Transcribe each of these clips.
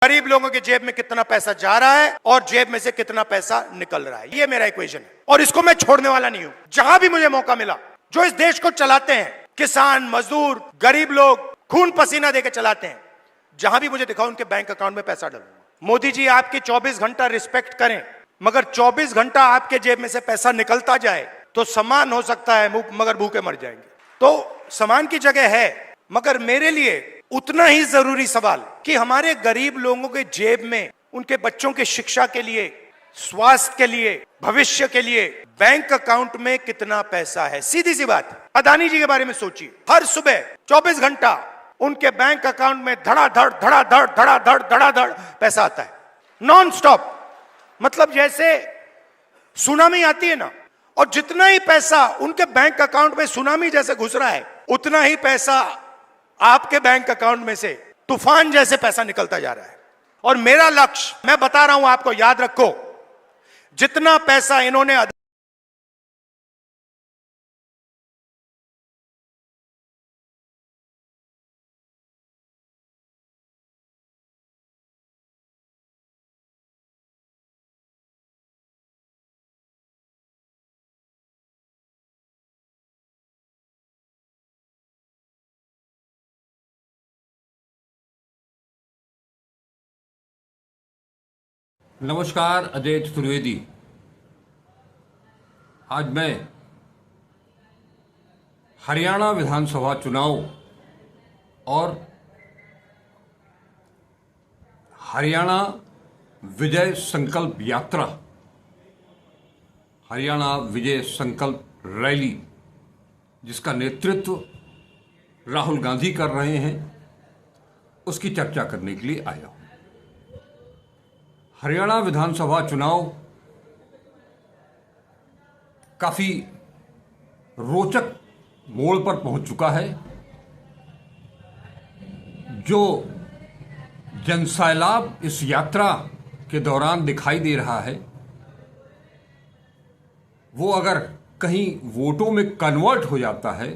गरीब लोगों के जेब में कितना पैसा जा रहा है और जेब में से कितना पैसा निकल रहा है, ये मेरा इक्वेशन है और इसको मैं छोड़ने वाला नहीं हूं। जहां भी मुझे मौका मिला, जो इस देश को चलाते हैं, किसान, मजदूर, गरीब लोग खून पसीना देकर चलाते हैं, जहां भी मुझे दिखाओ उनके बैंक अकाउंट में पैसा डालूंगा। मोदी जी आपकी 24 घंटा रिस्पेक्ट करें, मगर 24 घंटा आपके जेब में से पैसा निकलता जाए तो सम्मान हो सकता है, मगर भूखे मर जाएंगे। तो सम्मान की जगह है, मगर मेरे लिए उतना ही जरूरी सवाल कि हमारे गरीब लोगों के जेब में उनके बच्चों की शिक्षा के लिए, स्वास्थ्य के लिए, भविष्य के लिए बैंक अकाउंट में कितना पैसा है। सीधी सी बात, अदानी जी के बारे में सोचिए, हर सुबह 24 घंटा उनके बैंक अकाउंट में धड़ाधड़ धड़ाधड़ धड़ाधड़ धड़ाधड़ पैसा आता है, नॉन स्टॉप। मतलब जैसे सुनामी आती है ना, और जितना ही पैसा उनके बैंक अकाउंट में सुनामी जैसे घुस रहा है, उतना ही पैसा आपके बैंक अकाउंट में से तूफान जैसे पैसा निकलता जा रहा है। और मेरा लक्ष्य, मैं बता रहा हूं आपको, याद रखो, जितना पैसा इन्होंने नमस्कार, अजय चतुर्वेदी। आज मैं हरियाणा विधानसभा चुनाव और हरियाणा विजय संकल्प यात्रा, हरियाणा विजय संकल्प रैली, जिसका नेतृत्व राहुल गांधी कर रहे हैं, उसकी चर्चा करने के लिए आया हूं। हरियाणा विधानसभा चुनाव काफी रोचक मोड़ पर पहुंच चुका है। जो जनसैलाब इस यात्रा के दौरान दिखाई दे रहा है, वो अगर कहीं वोटों में कन्वर्ट हो जाता है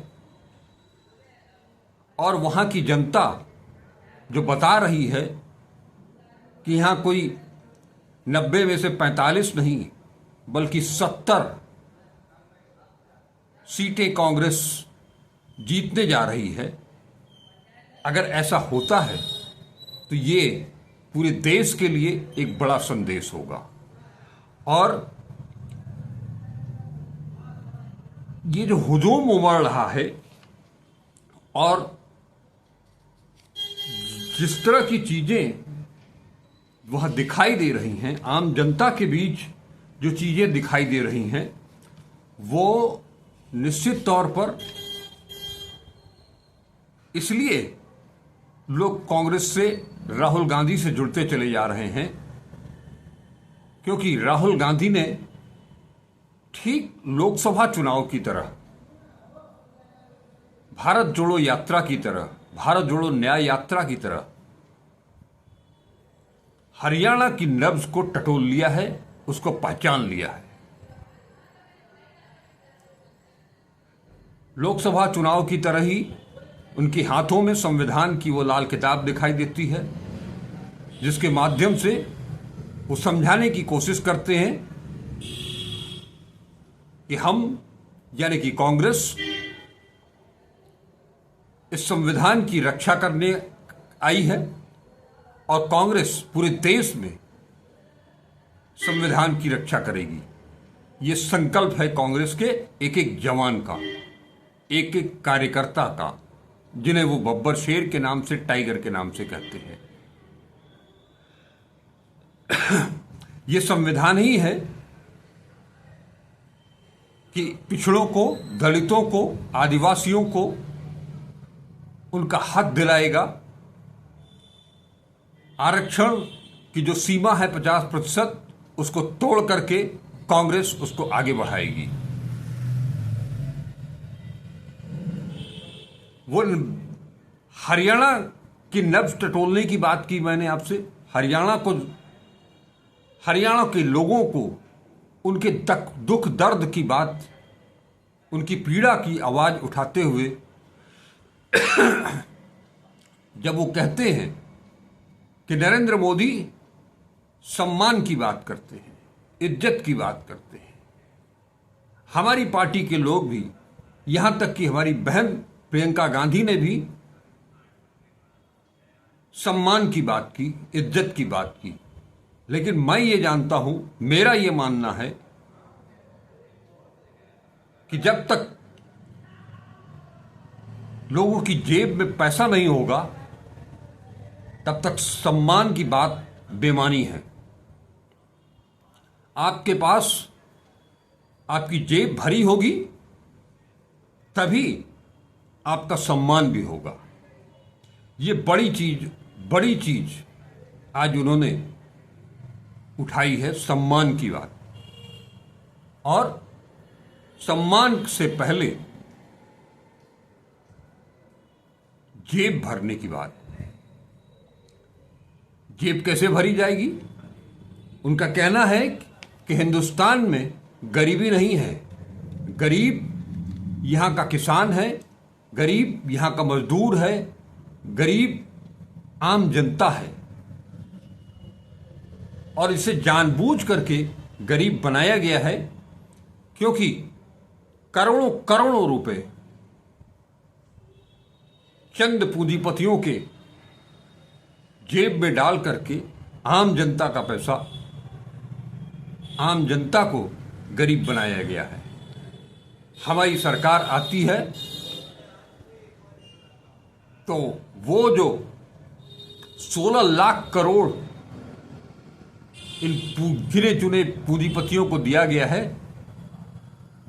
और वहां की जनता जो बता रही है कि यहां कोई 90 में से 45 नहीं बल्कि 70 सीटें कांग्रेस जीतने जा रही है, अगर ऐसा होता है तो ये पूरे देश के लिए एक बड़ा संदेश होगा। और ये जो हुजूम उमड़ रहा है और जिस तरह की चीजें वह दिखाई दे रही हैं, आम जनता के बीच जो चीजें दिखाई दे रही हैं, वो निश्चित तौर पर इसलिए लोग कांग्रेस से, राहुल गांधी से जुड़ते चले जा रहे हैं, क्योंकि राहुल गांधी ने ठीक लोकसभा चुनाव की तरह, भारत जोड़ो यात्रा की तरह, भारत जोड़ो न्याय यात्रा की तरह हरियाणा की नब्ज को टटोल लिया है, उसको पहचान लिया है। लोकसभा चुनाव की तरह ही उनके हाथों में संविधान की वो लाल किताब दिखाई देती है, जिसके माध्यम से वो समझाने की कोशिश करते हैं कि हम, यानी कि कांग्रेस, इस संविधान की रक्षा करने आई है और कांग्रेस पूरे देश में संविधान की रक्षा करेगी। ये संकल्प है कांग्रेस के एक एक जवान का, एक एक कार्यकर्ता का, जिन्हें वो बब्बर शेर के नाम से, टाइगर के नाम से कहते हैं। ये संविधान ही है कि पिछड़ों को, दलितों को, आदिवासियों को उनका हक दिलाएगा। आरक्षण की जो सीमा है 50%, उसको तोड़ करके कांग्रेस उसको आगे बढ़ाएगी। वो हरियाणा की नब्ज टटोलने की बात की मैंने आपसे। हरियाणा के लोगों को उनके दुख दर्द की बात, उनकी पीड़ा की आवाज उठाते हुए जब वो कहते हैं कि नरेंद्र मोदी सम्मान की बात करते हैं, इज्जत की बात करते हैं। हमारी पार्टी के लोग भी, यहां तक कि हमारी बहन प्रियंका गांधी ने भी सम्मान की बात की, इज्जत की बात की। लेकिन मैं ये जानता हूं, मेरा ये मानना है कि जब तक लोगों की जेब में पैसा नहीं होगा तब तक सम्मान की बात बेमानी है। आपके पास आपकी जेब भरी होगी तभी आपका सम्मान भी होगा। ये बड़ी चीज आज उन्होंने उठाई है, सम्मान की बात। और सम्मान से पहले जेब भरने की बात। जेब कैसे भरी जाएगी? उनका कहना है कि हिंदुस्तान में गरीबी नहीं है, गरीब यहां का किसान है, गरीब यहां का मजदूर है, गरीब आम जनता है। और इसे जानबूझ करके गरीब बनाया गया है क्योंकि करोड़ों करोड़ों रुपए चंद पूंजीपतियों के जेब में डाल करके आम जनता का पैसा, आम जनता को गरीब बनाया गया है। हमारी सरकार आती है तो वो जो 16 लाख करोड़ इन गिने चुने पूंजीपतियों को दिया गया है,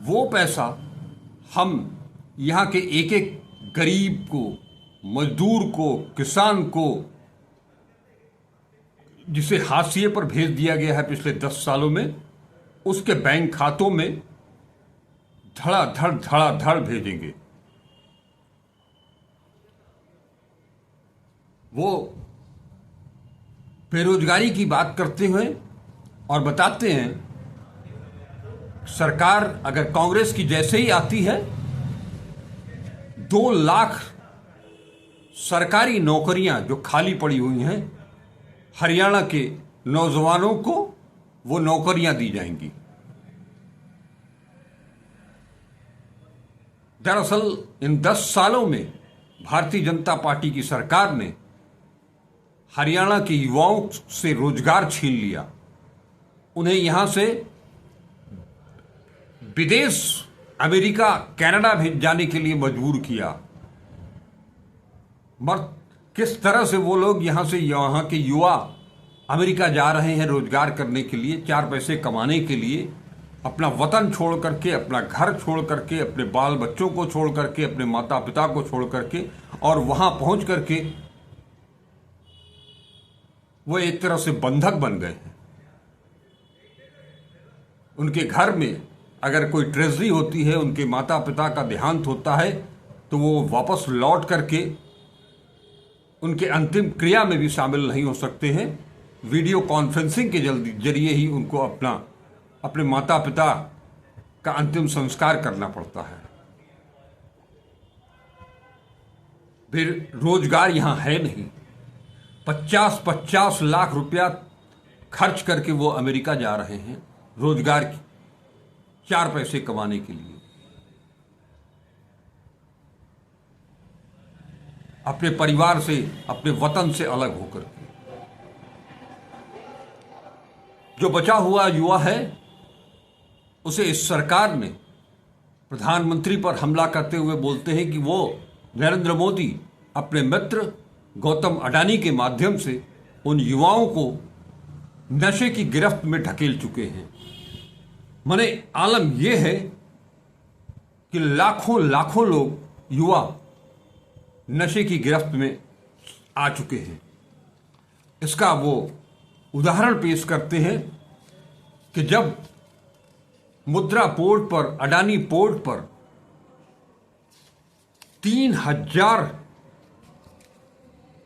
वो पैसा हम यहाँ के एक एक गरीब को, मजदूर को, किसान को, जिसे हाशिए पर भेज दिया गया है पिछले 10 सालों में, उसके बैंक खातों में धड़ाधड़ भेजेंगे। वो बेरोजगारी की बात करते हुए और बताते हैं सरकार अगर कांग्रेस की जैसे ही आती है 2 लाख सरकारी नौकरियां जो खाली पड़ी हुई हैं हरियाणा के नौजवानों को वो नौकरियां दी जाएंगी। दरअसल इन 10 सालों में भारतीय जनता पार्टी की सरकार ने हरियाणा के युवाओं से रोजगार छीन लिया, उन्हें यहां से विदेश, अमेरिका, कनाडा भेज जाने के लिए मजबूर किया। मगर किस तरह से वो लोग यहां से, यहां के युवा अमेरिका जा रहे हैं रोजगार करने के लिए, 4 पैसे कमाने के लिए, अपना वतन छोड़ करके, अपना घर छोड़ करके, अपने बाल बच्चों को छोड़ करके, अपने माता पिता को छोड़ करके, और वहां पहुंच करके वो एक तरह से बंधक बन गए हैं। उनके घर में अगर कोई ट्रेजरी होती है, उनके माता पिता का देहांत होता है, तो वो वापस लौट करके उनके अंतिम क्रिया में भी शामिल नहीं हो सकते हैं। वीडियो कॉन्फ्रेंसिंग के जरिए ही उनको अपने माता पिता का अंतिम संस्कार करना पड़ता है। फिर रोजगार यहां है नहीं। 50-50 लाख रुपया खर्च करके वो अमेरिका जा रहे हैं रोजगार की, 4 पैसे कमाने के लिए, अपने परिवार से, अपने वतन से अलग होकर के। जो बचा हुआ युवा है उसे इस सरकार ने प्रधानमंत्री पर हमला करते हुए बोलते हैं कि वो नरेंद्र मोदी अपने मित्र गौतम अडानी के माध्यम से उन युवाओं को नशे की गिरफ्त में ढकेल चुके हैं। माने आलम यह है कि लाखों लाखों लोग, युवा नशे की गिरफ्त में आ चुके हैं। इसका वो उदाहरण पेश करते हैं कि जब मुद्रा पोर्ट पर, अडानी पोर्ट पर 3000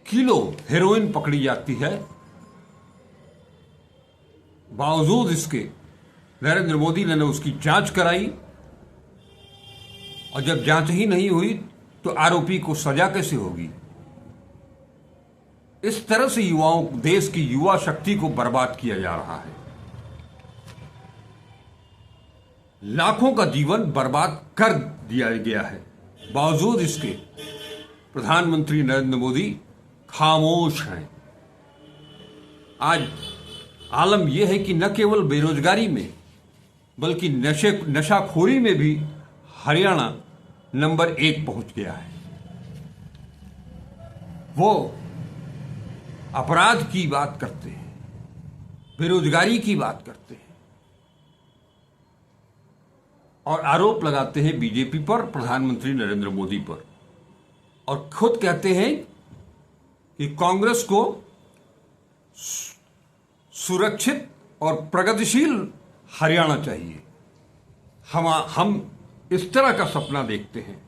किलो हेरोइन पकड़ी जाती है, बावजूद इसके नरेंद्र मोदी ने उसकी जांच कराई, और जब जांच ही नहीं हुई तो आरोपी को सजा कैसे होगी? इस तरह से युवाओं, देश की युवा शक्ति को बर्बाद किया जा रहा है। लाखों का जीवन बर्बाद कर दिया गया है। बावजूद इसके प्रधानमंत्री नरेंद्र मोदी खामोश हैं। आज आलम यह है कि न केवल बेरोजगारी में बल्कि नशाखोरी में भी हरियाणा नंबर 1 पहुंच गया है। वो अपराध की बात करते हैं, बेरोजगारी की बात करते हैं और आरोप लगाते हैं बीजेपी पर, प्रधानमंत्री नरेंद्र मोदी पर, और खुद कहते हैं कि कांग्रेस को सुरक्षित और प्रगतिशील हरियाणा चाहिए। हम इस तरह का सपना देखते हैं।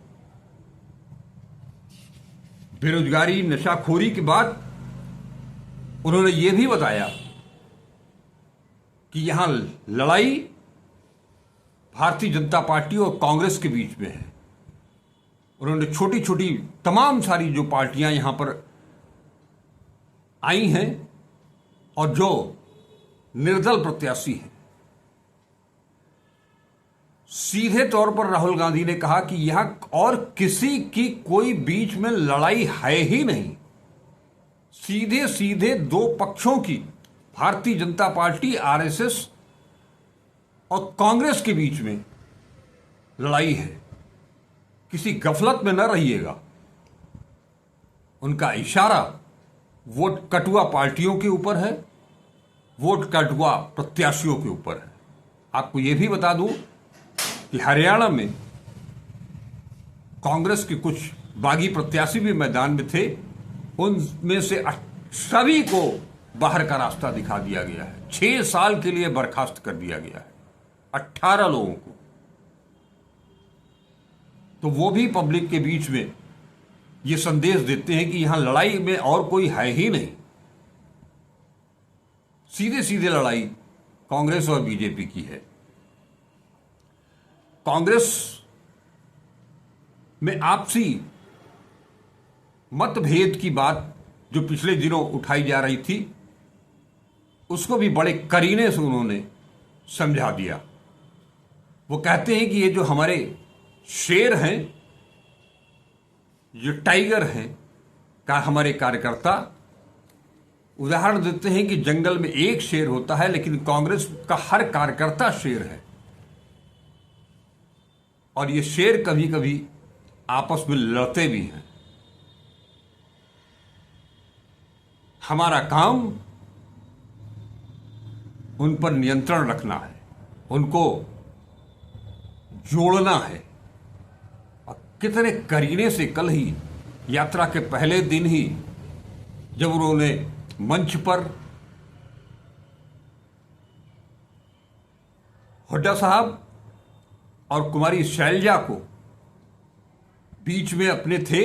बेरोजगारी, नशाखोरी के बाद उन्होंने यह भी बताया कि यहां लड़ाई भारतीय जनता पार्टी और कांग्रेस के बीच में है। उन्होंने छोटी छोटी तमाम सारी जो पार्टियां यहां पर आई हैं और जो निर्दल प्रत्याशी हैं, सीधे तौर पर राहुल गांधी ने कहा कि यहां और किसी की कोई बीच में लड़ाई है ही नहीं। सीधे सीधे दो पक्षों की, भारतीय जनता पार्टी, आरएसएस और कांग्रेस के बीच में लड़ाई है। किसी गफलत में न रहिएगा। उनका इशारा वोट कटुआ पार्टियों के ऊपर है, वोट कटुआ प्रत्याशियों के ऊपर है। आपको यह भी बता दूं कि हरियाणा में कांग्रेस के कुछ बागी प्रत्याशी भी मैदान में थे। उनमें से सभी को बाहर का रास्ता दिखा दिया गया है। 6 साल के लिए बर्खास्त कर दिया गया है 18 लोगों को। तो वो भी पब्लिक के बीच में ये संदेश देते हैं कि यहां लड़ाई में और कोई है ही नहीं। सीधे सीधे लड़ाई कांग्रेस और बीजेपी की है। कांग्रेस में आपसी मतभेद की बात जो पिछले दिनों उठाई जा रही थी, उसको भी बड़े करीने से उन्होंने समझा दिया। वो कहते हैं कि ये जो हमारे शेर हैं, जो टाइगर हैं, का हमारे कार्यकर्ता उदाहरण देते हैं कि जंगल में एक शेर होता है लेकिन कांग्रेस का हर कार्यकर्ता शेर है। और ये शेर कभी कभी आपस में लड़ते भी हैं। हमारा काम उन पर नियंत्रण रखना है, उनको जोड़ना है। और कितने करीने से कल ही यात्रा के पहले दिन ही जब उन्होंने मंच पर हुड्डा साहब और कुमारी शैलजा को बीच में अपने थे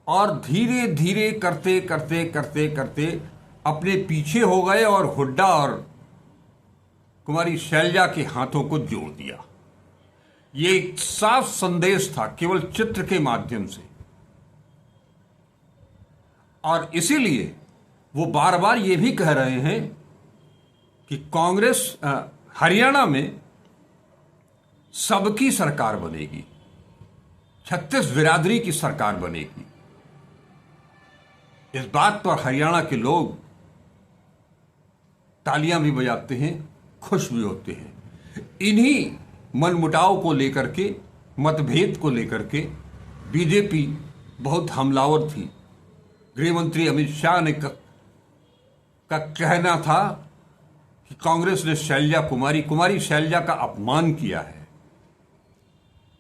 और धीरे धीरे करते करते करते करते अपने पीछे हो गए और हुड्डा और कुमारी शैलजा के हाथों को जोड़ दिया। ये एक साफ संदेश था केवल चित्र के माध्यम से। और इसीलिए वो बार बार ये भी कह रहे हैं कि कांग्रेस हरियाणा में सबकी सरकार बनेगी, 36 बिरादरी की सरकार बनेगी। इस बात पर हरियाणा के लोग तालियां भी बजाते हैं, खुश भी होते हैं। इन्हीं मनमुटाव को लेकर के, मतभेद को लेकर के बीजेपी बहुत हमलावर थी। गृह मंत्री अमित शाह ने का कहना था कि कांग्रेस ने कुमारी शैलजा का अपमान किया है।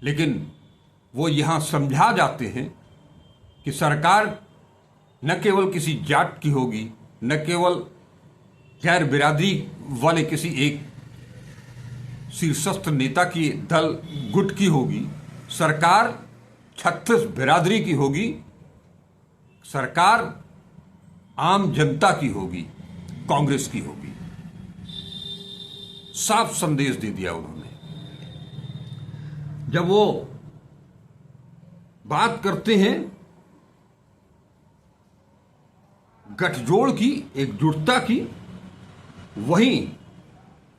लेकिन वो यहां समझा जाते हैं कि सरकार न केवल किसी जाट की होगी, न केवल गैर बिरादरी वाले किसी एक शीर्षस्थ नेता की दल गुट की होगी। सरकार 36 बिरादरी की होगी। सरकार आम जनता की होगी, कांग्रेस की होगी। साफ संदेश दे दिया उन्होंने। जब वो बात करते हैं गठजोड़ की, एकजुटता की, वहीं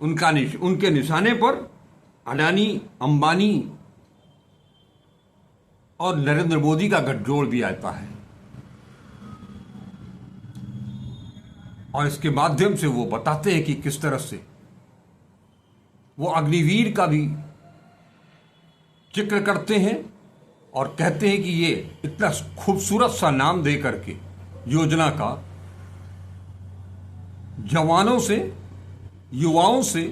उनके निशाने पर अडानी, अंबानी और नरेंद्र मोदी का गठजोड़ भी आता है। और इसके माध्यम से वो बताते हैं कि किस तरह से वो अग्निवीर का भी जिक्र करते हैं और कहते हैं कि ये इतना खूबसूरत सा नाम दे करके योजना का जवानों से, युवाओं से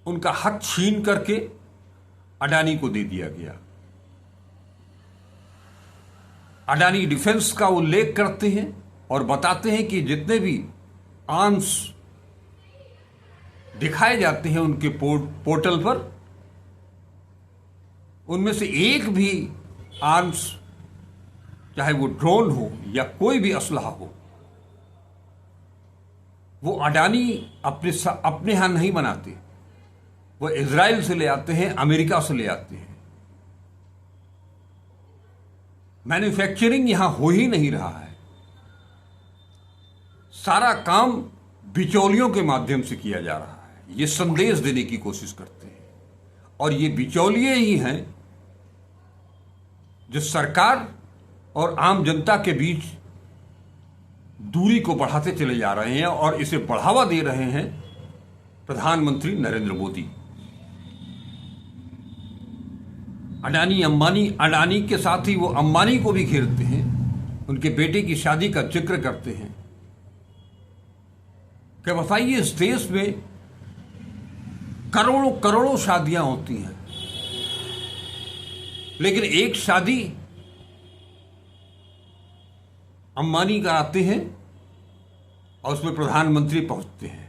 उनका हक छीन करके अडानी को दे दिया गया। अडानी डिफेंस का उल्लेख करते हैं और बताते हैं कि जितने भी आर्म्स दिखाए जाते हैं उनके पोर्टल पर, उनमें से एक भी आर्म्स, चाहे वो ड्रोन हो या कोई भी असलहा हो, वो अडानी अपने यहां नहीं बनाते, वो इजराइल से ले आते हैं, अमेरिका से ले आते हैं। मैन्युफैक्चरिंग यहां हो ही नहीं रहा है, सारा काम बिचौलियों के माध्यम से किया जा रहा है। ये संदेश देने की कोशिश करते हैं और ये बिचौलिए ही हैं जो सरकार और आम जनता के बीच दूरी को बढ़ाते चले जा रहे हैं और इसे बढ़ावा दे रहे हैं प्रधानमंत्री नरेंद्र मोदी। अडानी, अंबानी, अडानी के साथ ही वो अंबानी को भी घेरते हैं, उनके बेटे की शादी का जिक्र करते हैं। क्या बताइए, इस देश में करोड़ों करोड़ों शादियां होती हैं, लेकिन एक शादी अंबानी कराते हैं और उसमें प्रधानमंत्री पहुंचते हैं।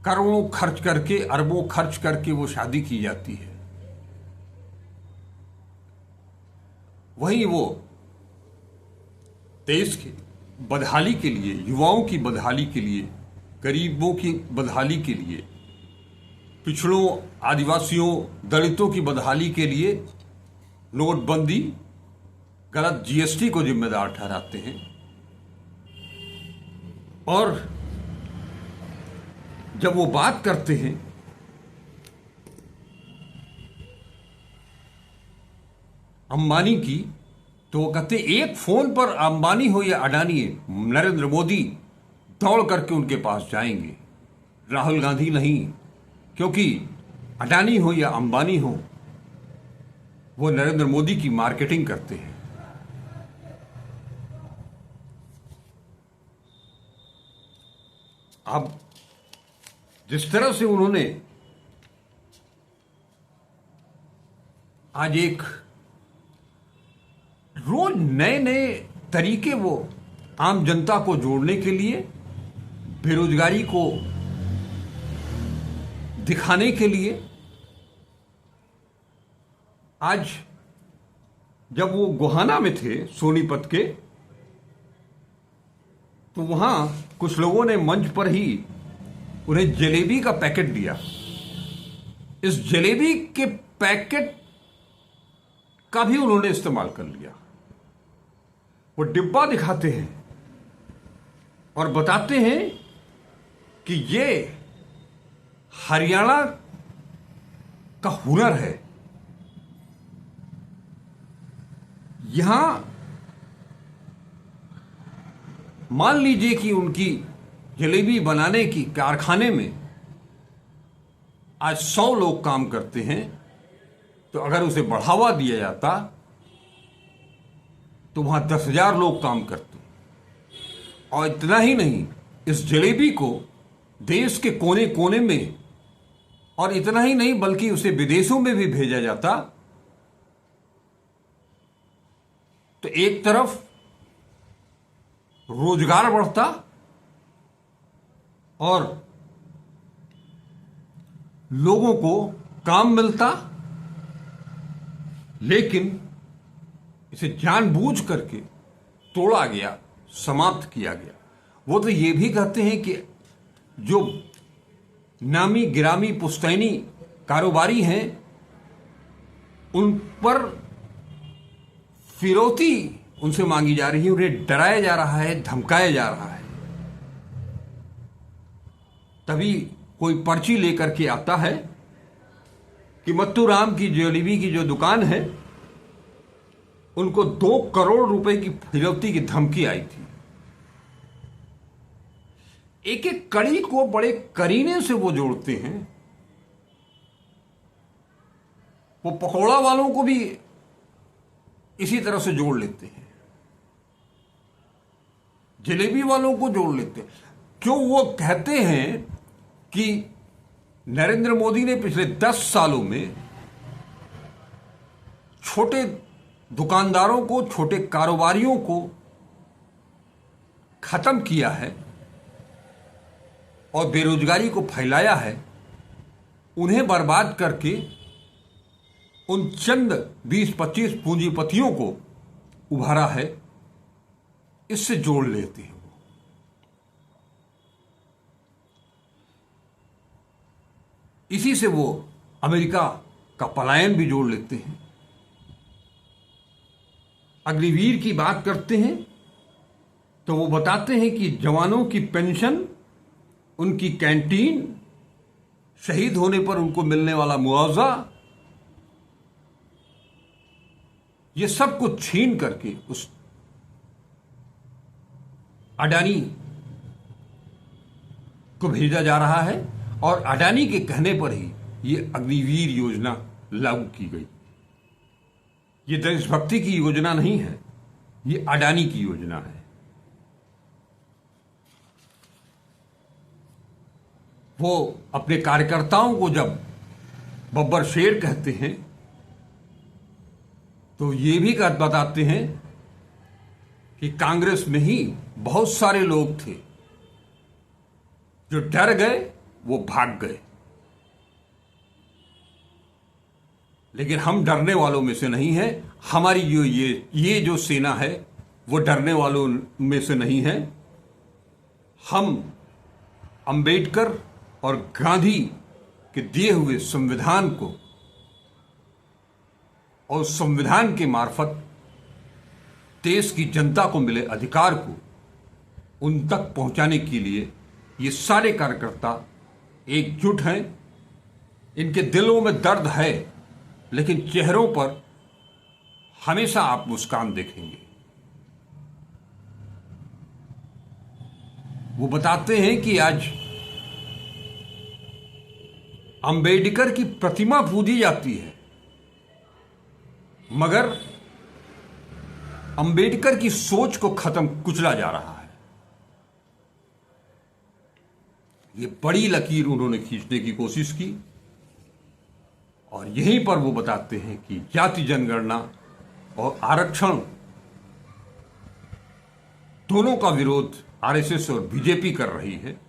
करोड़ों खर्च करके, अरबों खर्च करके वो शादी की जाती है। वहीं वो देश की बदहाली के लिए, युवाओं की बदहाली के लिए, गरीबों की बदहाली के लिए, पिछड़ों, आदिवासियों, दलितों की बदहाली के लिए नोटबंदी, गलत जीएसटी को जिम्मेदार ठहराते हैं। और जब वो बात करते हैं अंबानी की, तो वो कहते एक फोन पर अंबानी हो या अडानी, नरेंद्र मोदी दौड़ करके उनके पास जाएंगे, राहुल गांधी नहीं। क्योंकि अडानी हो या अंबानी हो, वो नरेंद्र मोदी की मार्केटिंग करते हैं। अब जिस तरह से उन्होंने आज एक रोज नए नए तरीके वो आम जनता को जोड़ने के लिए, बेरोजगारी को दिखाने के लिए, आज जब वो गोहाना में थे सोनीपत के, तो वहां कुछ लोगों ने मंच पर ही उन्हें जलेबी का पैकेट दिया। इस जलेबी के पैकेट का भी उन्होंने इस्तेमाल कर लिया। वो डिब्बा दिखाते हैं और बताते हैं कि ये हरियाणा का हुनर है। यहां मान लीजिए कि उनकी जलेबी बनाने की कारखाने में आज 100 लोग काम करते हैं, तो अगर उसे बढ़ावा दिया जाता तो वहां 10,000 लोग काम करते। और इतना ही नहीं, इस जलेबी को देश के कोने कोने में, और इतना ही नहीं बल्कि उसे विदेशों में भी भेजा जाता। तो एक तरफ रोजगार बढ़ता और लोगों को काम मिलता, लेकिन इसे जानबूझ करके तोड़ा गया, समाप्त किया गया। वो तो ये भी कहते हैं कि जो नामी गिरामी पुश्तैनी कारोबारी हैं, उन पर फिरौती उनसे मांगी जा रही है, उन्हें डराया जा रहा है, धमकाया जा रहा है। तभी कोई पर्ची लेकर के आता है कि मत्तूराम की जलेबी की जो दुकान है उनको 2 करोड़ रुपए की फिरौती की धमकी आई थी। एक एक कड़ी को बड़े करीने से वो जोड़ते हैं। वो पकौड़ा वालों को भी इसी तरह से जोड़ लेते हैं, जलेबी वालों को जोड़ लेते हैं। जो वो कहते हैं कि नरेंद्र मोदी ने पिछले 10 सालों में छोटे दुकानदारों को, छोटे कारोबारियों को खत्म किया है और बेरोजगारी को फैलाया है, उन्हें बर्बाद करके उन चंद 20-25 पूंजीपतियों को उभारा है, इससे जोड़ लेते हैं। इसी से वो अमेरिका का पलायन भी जोड़ लेते हैं। अग्निवीर की बात करते हैं तो वो बताते हैं कि जवानों की पेंशन, उनकी कैंटीन, शहीद होने पर उनको मिलने वाला मुआवजा, ये सब कुछ छीन करके उस अडानी को भेजा जा रहा है और अडानी के कहने पर ही ये अग्निवीर योजना लागू की गई। ये देशभक्ति की योजना नहीं है, ये अडानी की योजना है। वो अपने कार्यकर्ताओं को जब बब्बर शेर कहते हैं तो ये भी बताते हैं कि कांग्रेस में ही बहुत सारे लोग थे जो डर गए, वो भाग गए, लेकिन हम डरने वालों में से नहीं है। हमारी जो ये जो सेना है वो डरने वालों में से नहीं है। हम अंबेडकर और गांधी के दिए हुए संविधान को और संविधान के मार्फत देश की जनता को मिले अधिकार को उन तक पहुंचाने के लिए ये सारे कार्यकर्ता एकजुट हैं। इनके दिलों में दर्द है, लेकिन चेहरों पर हमेशा आप मुस्कान देखेंगे। वो बताते हैं कि आज अंबेडकर की प्रतिमा पूजी जाती है, मगर अंबेडकर की सोच को कुचला जा रहा है। ये बड़ी लकीर उन्होंने खींचने की कोशिश की और यहीं पर वो बताते हैं कि जाति जनगणना और आरक्षण दोनों का विरोध आरएसएस और बीजेपी कर रही है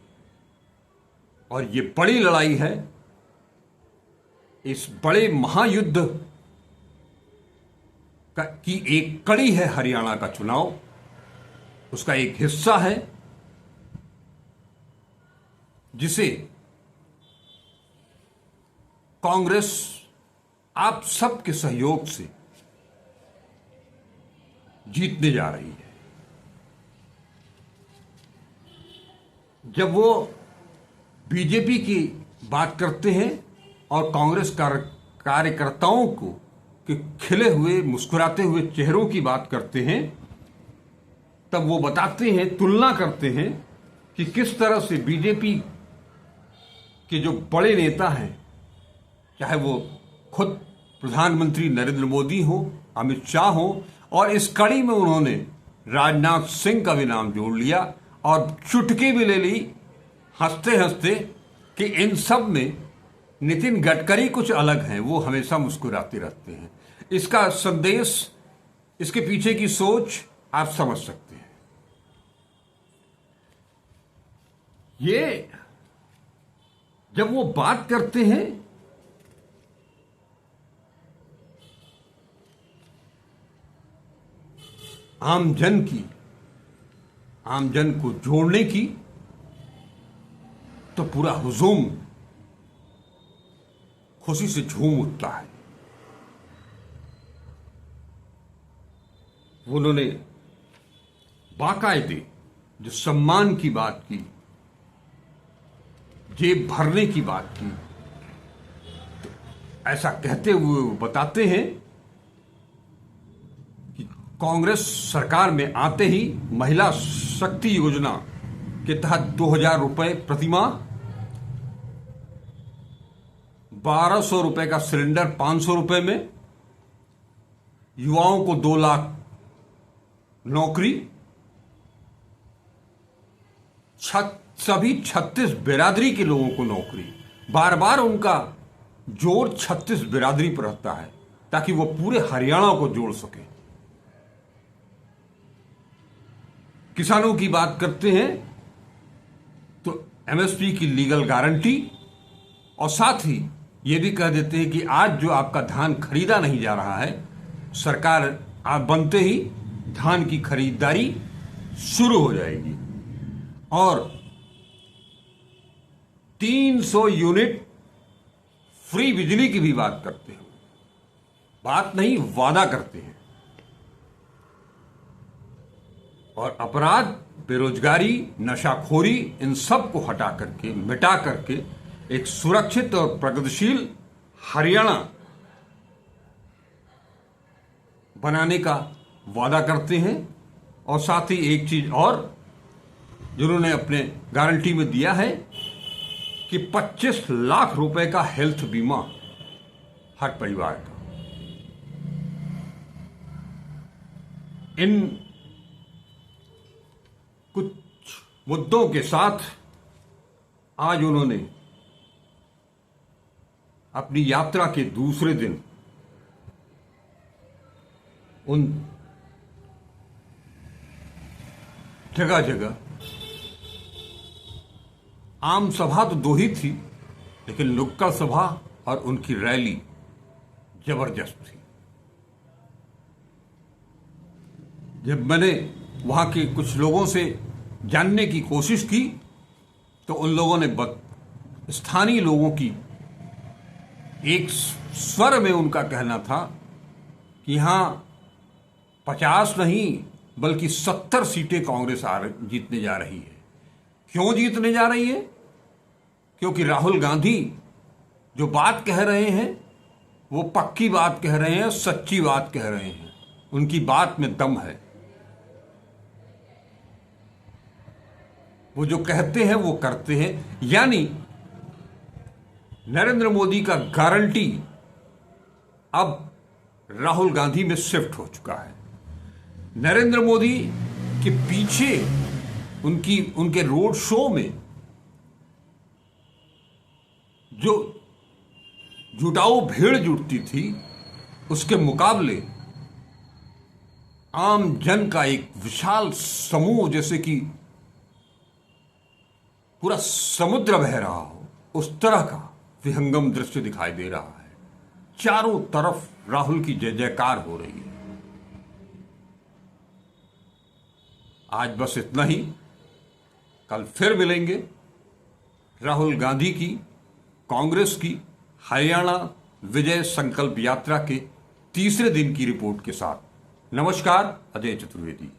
और ये बड़ी लड़ाई है। इस बड़े महायुद्ध की एक कड़ी है हरियाणा का चुनाव, उसका एक हिस्सा है जिसे कांग्रेस आप सबके सहयोग से जीतने जा रही है। जब वो बीजेपी की बात करते हैं और कांग्रेस कार्यकर्ताओं को कि खिले हुए मुस्कुराते हुए चेहरों की बात करते हैं, तब वो बताते हैं, तुलना करते हैं कि किस तरह से बीजेपी के जो बड़े नेता हैं, चाहे वो खुद प्रधानमंत्री नरेंद्र मोदी हो, अमित शाह हो, और इस कड़ी में उन्होंने राजनाथ सिंह का भी नाम जोड़ लिया और चुटकी भी ले ली हंसते हंसते कि इन सब में नितिन गडकरी कुछ अलग हैं, वो हमेशा मुस्कुराते रहते हैं। इसका संदेश, इसके पीछे की सोच आप समझ सकते हैं। ये जब वो बात करते हैं आमजन की, आमजन को जोड़ने की, तो पूरा हुजूम खुशी से झूम उठता है। उन्होंने बाकायदे जो सम्मान की बात की, जेब भरने की बात की, तो ऐसा कहते हुए वो बताते हैं कि कांग्रेस सरकार में आते ही महिला शक्ति योजना के तहत 2,000 रुपए प्रतिमाह, 1,200 रुपए का सिलेंडर 500 रुपए में, युवाओं को 2 लाख नौकरी, सभी 36 बिरादरी के लोगों को नौकरी। बार बार उनका जोर 36 बिरादरी पर रहता है ताकि वो पूरे हरियाणा को जोड़ सके। किसानों की बात करते हैं तो एमएसपी की लीगल गारंटी, और साथ ही ये भी कह देते हैं कि आज जो आपका धान खरीदा नहीं जा रहा है, सरकार आप बनते ही धान की खरीदारी शुरू हो जाएगी। और 300 यूनिट फ्री बिजली की भी बात करते हैं, बात नहीं वादा करते हैं। और अपराध, बेरोजगारी, नशाखोरी, इन सब को हटा करके, मिटा करके एक सुरक्षित और प्रगतिशील हरियाणा बनाने का वादा करते हैं। और साथ ही एक चीज और जिन्होंने अपने गारंटी में दिया है कि 25 लाख रुपए का हेल्थ बीमा हर परिवार का। इन कुछ मुद्दों के साथ आज उन्होंने अपनी यात्रा के दूसरे दिन उन जगह जगह, आम सभा तो 2 ही थी, लेकिन नुक्कड़ सभा और उनकी रैली जबरदस्त थी। जब मैंने वहां के कुछ लोगों से जानने की कोशिश की तो उन लोगों ने स्थानीय लोगों की एक स्वर में उनका कहना था कि यहां 50 नहीं बल्कि 70 सीटें कांग्रेस जीतने जा रही है। क्यों जीतने जा रही है? क्योंकि राहुल गांधी जो बात कह रहे हैं वो पक्की बात कह रहे हैं, सच्ची बात कह रहे हैं, उनकी बात में दम है। वो जो कहते हैं वो करते हैं। यानी नरेंद्र मोदी का गारंटी अब राहुल गांधी में शिफ्ट हो चुका है। नरेंद्र मोदी के पीछे उनके रोड शो में जो जुटाऊ भीड़ जुटती थी, उसके मुकाबले आम जन का एक विशाल समूह, जैसे कि पूरा समुद्र बह रहा हो, उस तरह का विहंगम दृश्य दिखाई दे रहा है। चारों तरफ राहुल की जय जयकार हो रही है। आज बस इतना ही। कल फिर मिलेंगे राहुल गांधी की, कांग्रेस की हरियाणा विजय संकल्प यात्रा के तीसरे दिन की रिपोर्ट के साथ। नमस्कार, अजय चतुर्वेदी।